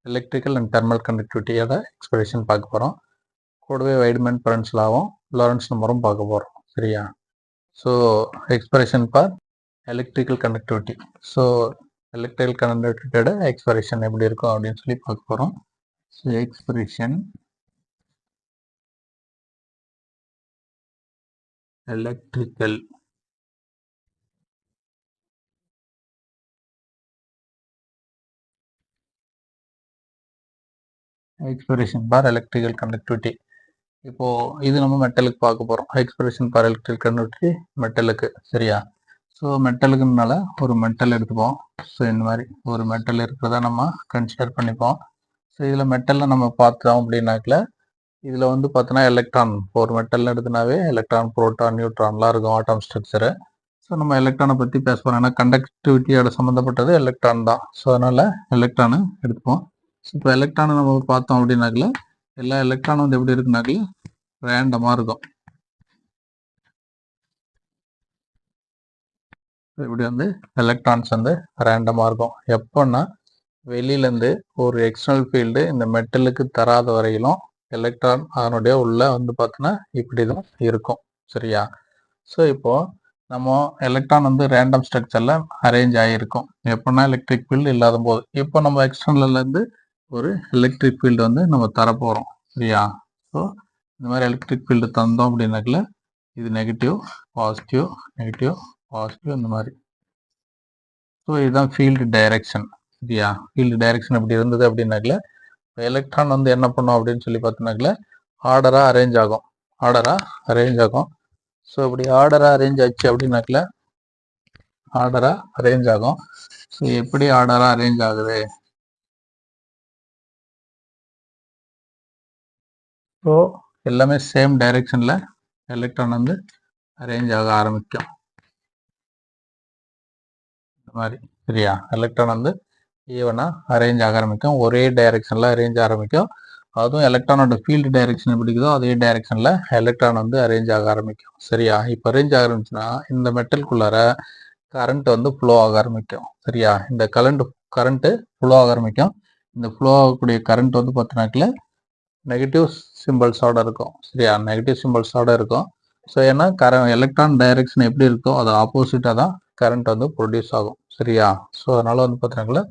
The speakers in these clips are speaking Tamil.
எலக்ட்ரிக்கல் அண்ட் தெர்மல் கண்டக்டிவிட்டியோட எக்ஸ்பிரஷன் பார்க்க போகிறோம். கூடவே வைட்மேன் பரன்ஸ் லாவும் லாரன்ஸ் நம்பரும் பார்க்க போகிறோம். சரியா? So expression for electrical conductivity. So electrical கண்டக்டிவிட்டியோட எக்ஸ்பிரஷன் எப்படி இருக்கும் அப்படின்னு சொல்லி பார்க்க போகிறோம். So expression electrical expression for electrical conductivity. இப்போ இது நம்ம மெட்டலுக்கு பார்க்க போகிறோம். எக்ஸ்பிரஷன் ஃபார் எலக்ட்ரிக்கல் கண்டக்டிவிட்டி மெட்டலுக்கு. சரியா? ஸோ மெட்டலுக்குனால ஒரு மெட்டல் எடுத்துப்போம். ஸோ இந்த மாதிரி ஒரு மெட்டல் இருக்கிறத நம்ம கன்சிடர் பண்ணிப்போம். ஸோ இதில் மெட்டலில் நம்ம பார்த்தோம் அப்படின்னாக்கல இதில் வந்து பார்த்தோன்னா எலக்ட்ரான், ஒரு மெட்டல் எடுத்துனாவே எலக்ட்ரான், புரோட்டான், நியூட்ரான்லாம் இருக்கும் ஆட்டம் ஸ்ட்ரக்சரு. ஸோ நம்ம எலக்ட்ரானை பற்றி பேச போகிறோம். ஏன்னா கண்டக்டிவிட்டியோட சம்மந்தப்பட்டது எலக்ட்ரான் தான். ஸோ அதனால் எலக்ட்ரானு எடுத்துப்போம். ஸோ இப்போ எலக்ட்ரானை நம்ம பார்த்தோம் அப்படின்னாக்கல எல்லா எலக்ட்ரானும் வந்து எப்படி இருக்குனாக்கல ரேண்டமாக இருக்கும். இப்படி வந்து எலக்ட்ரான்ஸ் வந்து ரேண்டமாக இருக்கும். எப்போன்னா வெளியிலேருந்து ஒரு எக்ஸ்டர்னல் ஃபீல்டு இந்த மெட்டலுக்கு தராத வரையிலும் எலக்ட்ரான் அதனுடைய உள்ள வந்து பார்த்தோன்னா இப்படி தான் இருக்கும். சரியா? ஸோ இப்போது நம்ம எலக்ட்ரான் வந்து ரேண்டம் ஸ்ட்ரக்சரில் அரேஞ்ச் ஆகியிருக்கும். எப்போன்னா எலக்ட்ரிக் ஃபீல்டு இல்லாத போது. இப்போ நம்ம எக்ஸ்டர்னல்லேருந்து ஒரு எலக்ட்ரிக் ஃபீல்டு வந்து நம்ம தரப்போகிறோம். சரியா? ஸோ இந்த மாதிரி எலக்ட்ரிக் ஃபீல்டு தந்தோம் அப்படின்னாக்கல இது நெகட்டிவ், பாசிட்டிவ், நெகட்டிவ், பாசிட்டிவ் இந்த மாதிரி. ஸோ இதுதான் ஃபீல்டு டைரக்ஷன். சரியா? ஃபீல்டு டைரக்ஷன் எப்படி இருந்தது அப்படின்னாக்கல எலக்ட்ரான் வந்து என்ன பண்ணும் அப்படின்னு சொல்லி பார்த்தோன்னாக்கல ஆர்டராக அரேஞ்ச் ஆகும். ஸோ இப்படி ஆர்டராக அரேஞ்ச் ஆச்சு அப்படின்னாக்கல ஆர்டராக அரேஞ்ச் ஆகும். ஸோ எப்படி ஆர்டராக அரேஞ்ச் ஆகுது? ஸோ எல்லாமே சேம் டைரெக்ஷனில் எலக்ட்ரான் வந்து அரேஞ்ச் ஆக ஆரம்பிக்கும். இந்த மாதிரி. சரியா? எலக்ட்ரான் வந்து ஈவனாக அரேஞ்ச் ஆக ஆரம்பிக்கும். ஒரே டைரெக்ஷனில் அரேஞ்ச் ஆரம்பிக்கும். அதுவும் எலக்ட்ரானோட ஃபீல்டு டைரெக்ஷன் எப்படி இருக்குதோ அதே டைரெக்ஷனில் எலக்ட்ரான் வந்து அரேஞ்ச் ஆக ஆரம்பிக்கும். சரியா? இப்போ அரேஞ்ச் ஆக ஆரம்பிச்சுன்னா இந்த மெட்டலுக்குள்ளார கரண்ட் வந்து ஃப்ளோ ஆக ஆரம்பிக்கும். சரியா? இந்த கரண்ட்டு ஃப்ளோ ஆக ஆரம்பிக்கும். இந்த ஃப்ளோ ஆகக்கூடிய கரண்ட் வந்து பார்த்தோன்னாக்கல நெகட்டிவ் சிம்பிள்ஸோட இருக்கும். சரியா? நெகட்டிவ் சிம்பிள்ஸோட இருக்கும். ஸோ ஏன்னா எலக்ட்ரான் டைரெக்ஷன் எப்படி இருக்கோ அது ஆப்போசிட்டாக தான் கரண்ட் வந்து ப்ரொடியூஸ் ஆகும். சரியா? ஸோ அதனால் வந்து பார்த்தோன்னாக்கல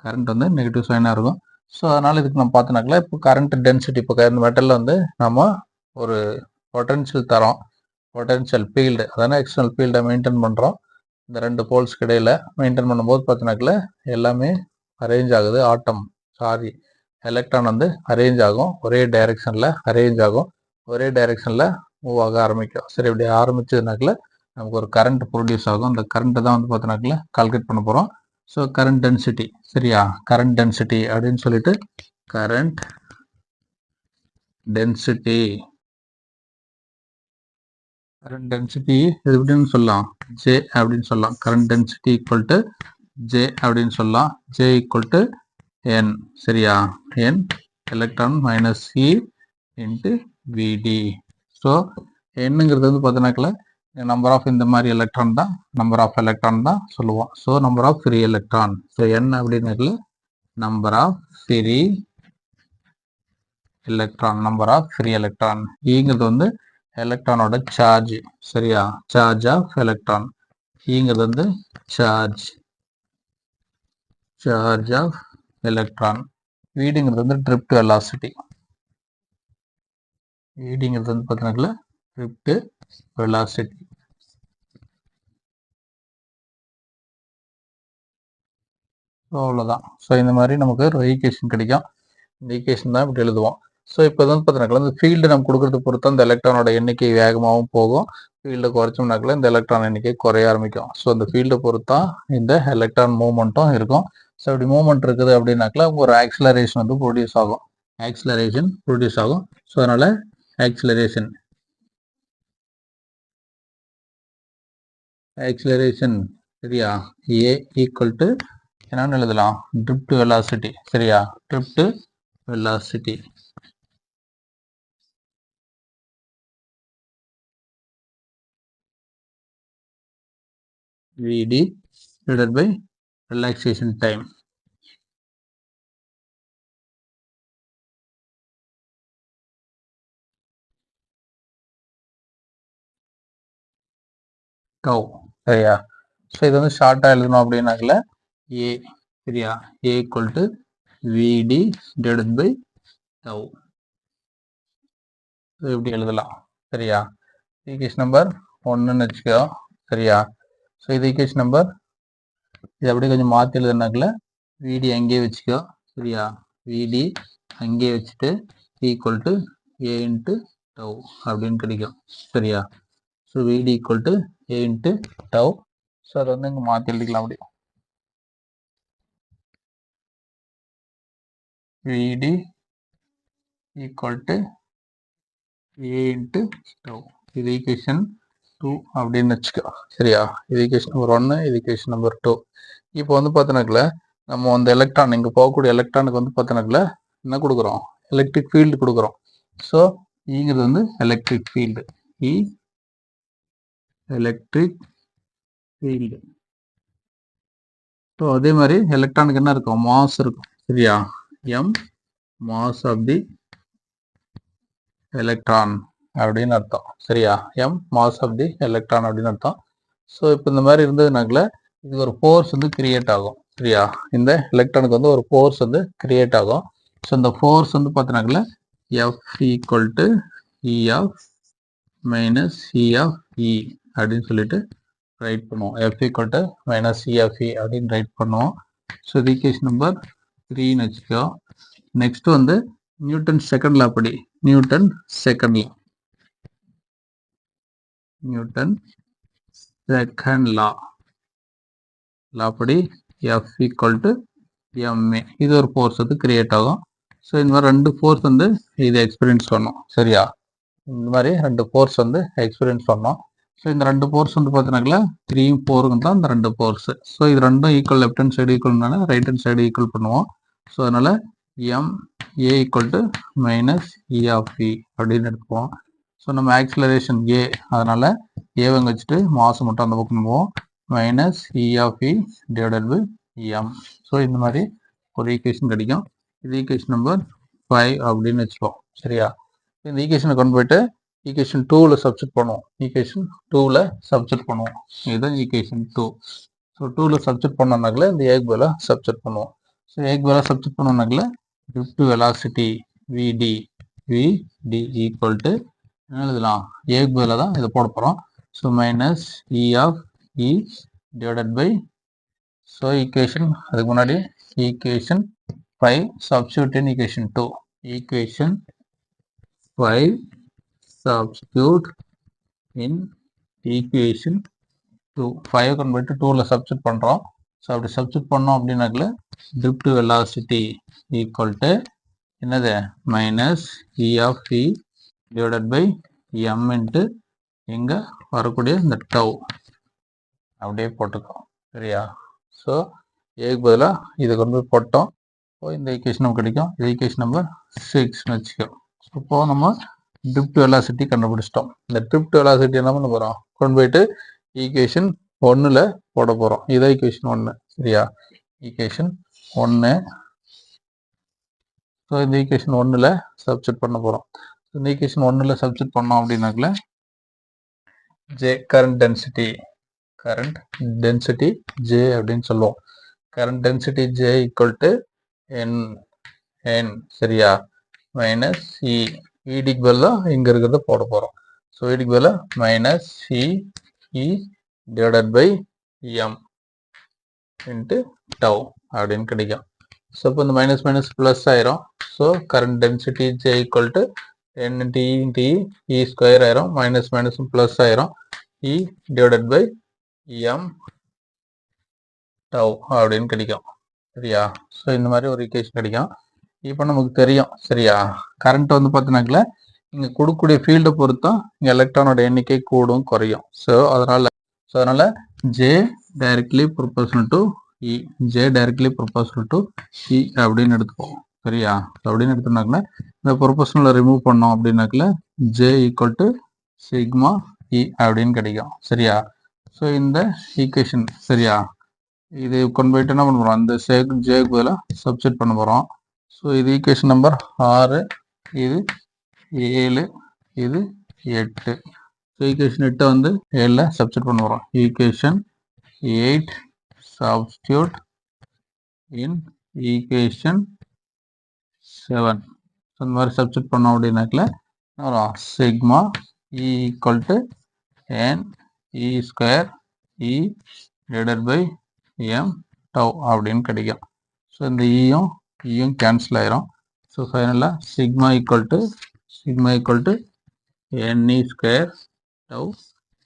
கரண்ட் வந்து நெகட்டிவ் சைனாக இருக்கும். ஸோ அதனால் இதுக்கு நம்ம பார்த்தோன்னாக்கல இப்போ கரண்ட் டென்சிட்டி, இப்போ இந்த மெட்டலில் வந்து நம்ம ஒரு பொட்டன்ஷியல் தரோம். பொட்டன்ஷியல் ஃபீல்டு அதான எக்ஸ்டர்னல் ஃபீல்டை மெயின்டைன் பண்ணுறோம். இந்த ரெண்டு போல்ஸ்க்கு இடையில் மெயின்டைன் பண்ணும்போது பார்த்தோன்னாக்கல எல்லாமே அரேஞ்ச் ஆகுது. எலக்ட்ரான் வந்து அரேஞ்ச் ஆகும். ஒரே டைரெக்ஷனில் அரேஞ்ச் ஆகும். ஒரே டைரெக்ஷனில் மூவ் ஆக ஆரம்பிக்கும். சரி, இப்படி ஆரம்பிச்சதுனாக்கல நமக்கு ஒரு கரண்ட் ப்ரொடியூஸ் ஆகும். அந்த கரண்ட்டை தான் வந்து பார்த்தோன்னாக்கல கால்குலேட் பண்ண போகிறோம். So current density. சரியா? கரண்ட் டென்சிட்டி அப்படின்னு சொல்லிட்டு கரண்ட் டென்சிட்டி இது எப்படின்னு சொல்லலாம்? ஜே அப்படின்னு சொல்லலாம். Current density equal to J அப்படின்னு சொல்லலாம். J equal to n. சரியா? என் எலக்ட்ரான் மைனஸ் இ இன்ட்டு விடி. ஸோ என்னங்கிறது வந்து பார்த்தோன்னாக்கல நம்பர் ஆஃப் இந்த மாதிரி எலக்ட்ரான் தான் நம்பர் ஆஃப் எலக்ட்ரான் தான் சொல்லுவோம். So number of free electron. So n அப்படின்னாக்கல நம்பர் ஆஃப் ஃப்ரீ எலக்ட்ரான். ஈங்கிறது வந்து எலக்ட்ரானோட சார்ஜ். சரியா? Charge of electron. ஈங்கிறது வந்து சார்ஜ் ஆஃப் எலக்ட்ரான். வீடுங்கிறது வந்து ட்ரிப்ட் வெலாசிட்டி. வீடுங்கிறது வந்து பார்த்தீங்கன்னா ட்ரிப்ட் வெலாசிட்டி. அவ்வளோதான். ஸோ இந்த மாதிரி நமக்கு ஒரு ஈக்குவேஷன் கிடைக்கும். இந்த ஈக்குவேஷன் தான் இப்படி எழுதுவோம். ஸோ இப்போ வந்து பார்த்தீங்கன்னா இந்த ஃபீல்டு நம்ம கொடுக்கறது பொறுத்து அந்த எலக்ட்ரானோட எண்ணிக்கை வேகமாகவும் போகும். ஃபீல்டை குறைச்சோம்னாக்கல இந்த எலக்ட்ரான் எண்ணிக்கை குறைய ஆரம்பிக்கும். ஸோ இந்த ஃபீல்டை பொறுத்தா இந்த எலக்ட்ரான் மூவ்மெண்ட்டும் இருக்கும். ஸோ இப்படி மூவ்மெண்ட் இருக்குது அப்படின்னாக்கல ஒரு ஆக்சிலரேஷன் வந்து ப்ரொடியூஸ் ஆகும். ஸோ அதனால் ஆக்சிலரேஷன் சரியா? ஏ ஈக்குவல் டு என்னன்னு எழுதலாம்? Drift velocity. சரியா? Drift velocity. Vd divided by relaxation time. Tau சரியா. ஸோ இது வந்து ஷார்ட்டாக எழுதணும் அப்படின்னாக்கல ஏ சரியா, a equal to V D divided by tau இப்படி எழுதலாம் சரியா. ஈக்குவேஷன் நம்பர் 1ன்னு வச்சுக்கோ சரியா. ஸோ இது ஈக்குவேஷன் நம்பர், இது அப்படியே கொஞ்சம் மாற்றி எழுதுனாக்கல விடி அங்கேயே வச்சுக்கோ சரியா, விடி அங்கேயே வச்சுட்டு equal to A into tau அப்படின்னு கிடைக்கும் சரியா. So VD equal to A into tau. So அதை வந்து இங்கே மாற்றி எழுதிக்கலாம் அப்படி, VD equal to A into tau. இது ஈக்குவேஷன் 2 அப்படின்னு வச்சுக்கோ சரியா. இது ஈக்குவேஷன் நம்பர் 1, இது ஈக்குவேஷன் நம்பர் 2. இப்போ வந்து பார்த்தோன்னாக்கல நம்ம அந்த எலக்ட்ரான் இங்கே போகக்கூடிய எலக்ட்ரானுக்கு வந்து பார்த்தோன்னாக்கல என்ன கொடுக்குறோம், எலக்ட்ரிக் ஃபீல்டு கொடுக்குறோம். ஸோ ஈங்கிறது வந்து electric field, E electric field. So அதே மாதிரி எலக்ட்ரானுக்கு என்ன இருக்கும், மாஸ் இருக்கும் சரியா, M mass of the electron அப்படின்னு அர்த்தம் சரியா, M mass of the electron அப்படின்னு அர்த்தம். ஸோ இப்போ இந்த மாதிரி இருந்ததுனாக்கல இது ஒரு ஃபோர்ஸ் வந்து கிரியேட் ஆகும் சரியா, இந்த எலக்ட்ரானுக்கு வந்து ஒரு ஃபோர்ஸ் வந்து கிரியேட் ஆகும். ஸோ இந்த ஃபோர்ஸ் வந்து பார்த்தீங்கன்னாக்கல F equal to E of minus E of E அப்படின்னு சொல்லிட்டு ரைட் பண்ணுவோம். F equal to minus E of E அப்படின்னு ரைட் பண்ணுவோம். ஸோ இது ஈக்குவேஷன் நம்பர் 3ன்னு வச்சுக்கோ. நெக்ஸ்ட் வந்து நியூட்டன் செகண்ட் லா படி, Newton second law, Newton second law படி எஃப் ஈக்குவல் டு எம்ஏ, இது ஒரு ஃபோர்ஸ் வந்து கிரியேட் ஆகும். ஸோ இந்த மாதிரி ரெண்டு ஃபோர்ஸ் வந்து இது எக்ஸ்பீரியன்ஸ் பண்ணோம் சரியா, இந்த மாதிரி ரெண்டு ஃபோர்ஸ் வந்து எக்ஸ்பீரியன்ஸ் பண்ணோம். ஸோ இந்த ரெண்டு ஃபோர்ஸ் வந்து பார்த்தீங்கன்னாக்கல 3 4 தான் இந்த ரெண்டு ஃபோர்ஸ். ஸோ இது ரெண்டும் ஈக்குவல், லெஃப்ட் ஹேண்ட் சைடு ஈக்குவல்னால ரைட் ஹேண்ட் சைடு ஈக்குவல் பண்ணுவோம். ஸோ அதனால M A equal to minus E of E அப்படின்னு எடுத்துப்போம். ஸோ நம்ம ஆக்சிலரேஷன் ஏ, அதனால ஏவங்க வச்சுட்டு மாசம் மட்டும் அந்த பக்கம் போவோம், minus E of E divided by M. So இந்த மாதிரி ஒரு ஈக்குவேஷன் கிடைக்கும். இது ஈக்குவேஷன் நம்பர் 5 அப்படின்னு வச்சுப்போம் சரியா. இந்த ஈக்குவேஷனை கொண்டு போயிட்டு ஈக்குவேஷன் 2ல சப்ஸ்டிட் பண்ணுவோம், ஈக்குவேஷன் 2ல சப்ஸ்டிட் பண்ணுவோம். இதுதான் ஈக்குவேஷன் 2. ஸோ 2ல சப்ஸ்டிட் பண்ணோம்னாக்கல இந்த ஏக்கு பதிலாக சப்ஸ்டிட் பண்ணுவோம். ஸோ ஏக்கு பதிலாக சப்ஸ்டிட் பண்ணோம்னாக்கல drift velocity VD equal to என்ன எழுதலாம், ஏக்கு பதிலாக தான் இதை போட போகிறோம். So minus E of E divided by, so equation அதுக்கு முன்னாடி equation 5 substitute in equation 2, equation 5 substitute in equation 2, 5 convert to 2ல substitute பண்றோம். ஸோ அப்படி substitute பண்ணோம் அப்படின்னாக்கல drift velocity equal to என்னது, minus E of E divided by M into இங்கே வரக்கூடிய இந்த டவ் அப்படியே போட்டுக்கோம் சரியா. ஸோ ஏக்கு பதிலாக இதை கொண்டு போய் போட்டோம். இந்த ஈக்குவேஷன் நமக்கு கிடைக்கும். இது ஈக்குவேஷன் நம்பர் 6ன்னு வச்சுக்கோ. இப்போ நம்ம ட்ரிஃப்ட் வெலாசிட்டி கண்டுபிடிச்சிட்டோம். இந்த ட்ரிஃப்ட் வெலாசிட்டி என்ன பண்ண போகிறோம், கொண்டு போயிட்டு ஈக்குவேஷன் 1ல் போட போகிறோம். இதான் ஈக்குவேஷன் 1 சரியா, ஈக்குவேஷன் 1. ஸோ இந்த ஈக்குவேஷன் 1ல் சப்ஸ்டிட் பண்ண போகிறோம். இந்த ஈக்குவேஷன் 1ல் சப்ஸ்டிட் பண்ணோம் அப்படின்னாக்கல ஜே கரண்ட் டென்சிட்டி ஜே அப்படின்னு சொல்லுவோம். Current density J equal to n சரியா, மைனஸ் இ, இடிக்கு பதிலாக இங்கே இருக்கிறத போட போகிறோம். ஸோ இடிக்கு பதிலாக minus E divided by M into tau அப்படின்னு கிடைக்கும். ஸோ இப்போ இந்த மைனஸ் மைனஸ் ப்ளஸ் ஆயிரும். So current density J equal to N T E square ஆயிரும், மைனஸ் மைனஸ் ப்ளஸ் ஆயிரும், E divided by M tau அப்படின்னு கிடைக்கும் சரியா. ஸோ இந்த மாதிரி ஒரு ஈக்குவேஷன் கிடைக்கும். இப்போ நமக்கு தெரியும் சரியா, கரண்ட் வந்து பார்த்தீங்கன்னாக்கல இங்கே கொடுக்கக்கூடிய ஃபீல்டை பொறுத்தும் இங்கே எலக்ட்ரானோட எண்ணிக்கை கூடும் குறையும். ஸோ அதனால J directly proportional to E, J directly proportional to E அப்படின்னு எடுத்துப்போம் சரியா. அப்படின்னு எடுத்தோம்னாக்கல இந்த ப்ரொபோர்ஷனலை ரிமூவ் பண்ணோம் அப்படின்னாக்கல J equal to sigma E அப்படின்னு கிடைக்கும் சரியா. ஸோ இந்த ஈக்குவேஷன் சரியா, இது கொண்டு போயிட்டு என்ன பண்ண போகிறோம், அந்த ஜேக்கு பதிலாக சப்ஸ்டிட் பண்ண போகிறோம். ஸோ இது ஈக்குவேஷன் நம்பர் 6, இது 7, இது 8. ஸோ ஈக்குவேஷன் 8 வந்து 7ல் சப்ஸ்டியூட் பண்ண வரோம். Equation 8 substitute in equation 7. So இந்த மாதிரி சப்ஸ்டியூட் பண்ணோம் அப்படின்னாக்கல வரும் sigma e equal to n e square e divided by M tau அப்படின்னு கிடைக்கும். ஸோ இந்த இயும் கேன்சல் ஆயிரும். ஸோ ஃபைனலாக sigma equal to n e square tau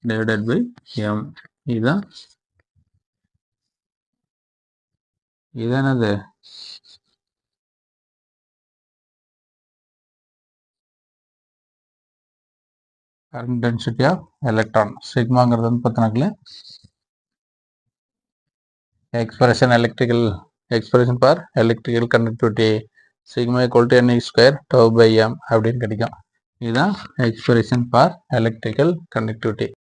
divided by m. இதுதான் என்னது current density of electron. சிக்மாங்கிறது வந்து பார்த்தீங்கன்னாக்கல expression for electrical conductivity sigma equal to n e square tau by M அப்படின்னு கிடைக்கும். இதுதான் எக்ஸ்பிரஷன் ஃபார் எலக்ட்ரிக்கல் கண்டக்டிவிட்டி.